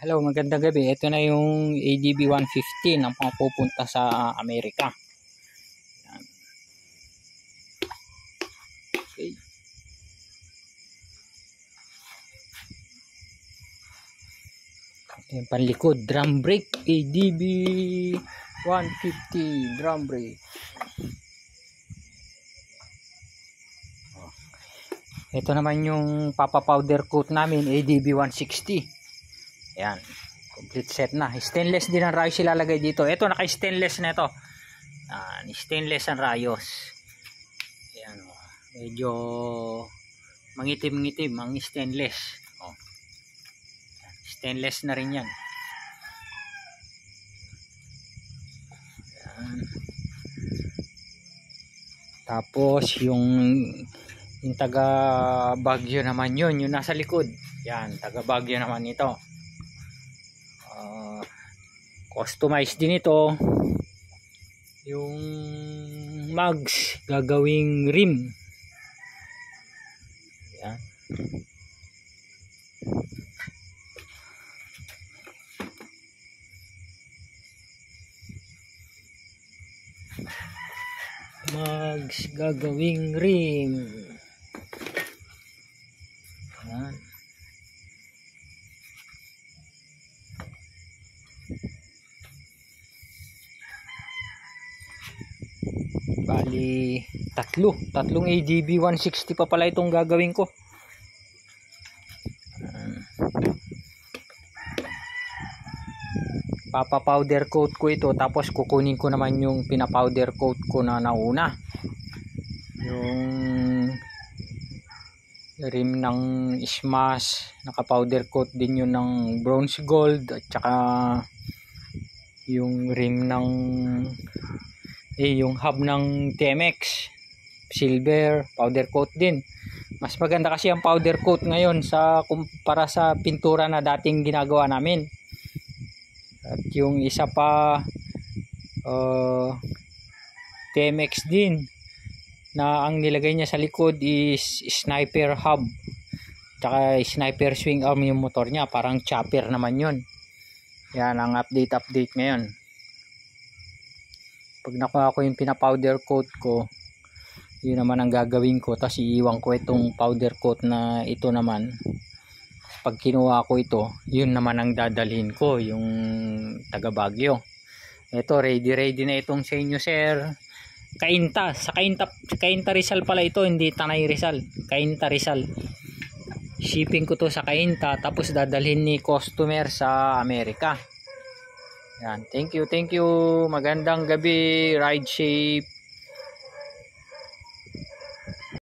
Hello, magandang gabi. Ito na yung ADB 150 ng pupunta sa Amerika. Yan. Okay. Ito yung panlikod, drum brake, ADB 150 drum brake. Ito naman yung papa-powder coat namin, ADB 160. Yan, complete set na. Stainless din ang rayos ilalagay dito. Ito naka-stainless na ito. Stainless ang rayos. Yan, medyo mangitim-ngitim ang stainless. Stainless na rin yan. Yan. Tapos yung taga Baguio naman yun, yung nasa likod. Yan, taga Baguio naman ito. Customized din ito. Yung mugs gagawing rim. Yan. Mugs gagawing rim. Yan. Bali tatlong ADB 160 pa pala itong gagawin ko. Papa powder coat ko ito, tapos kukunin ko naman yung pina powder coat ko na nauna, yung rim ng Smash, naka powder coat din yun ng bronze gold, at saka yung rim ng yung hub ng TMX silver, powder coat din. Mas maganda kasi ang powder coat ngayon kumpara sa pintura na dating ginagawa namin. At yung isa pa TMX din na ang nilagay niya sa likod is sniper hub, tsaka sniper swing arm yung motor niya, parang chopper naman yun. Yan ang update ngayon. Pag nakuha ko yung pina-powder coat ko, yun naman ang gagawin ko. Tapos iiwan ko itong powder coat na ito naman. Pag kinuha ko ito, yun naman ang dadalhin ko, yung taga Baguio. Ito, ready na itong sa inyo, sir. Cainta. Sa Cainta Rizal pala ito, hindi Tanay Rizal. Cainta Rizal. Shipping ko to sa Cainta, tapos dadalhin ni customer sa Amerika. Yan, thank you. Magandang gabi, ride safe.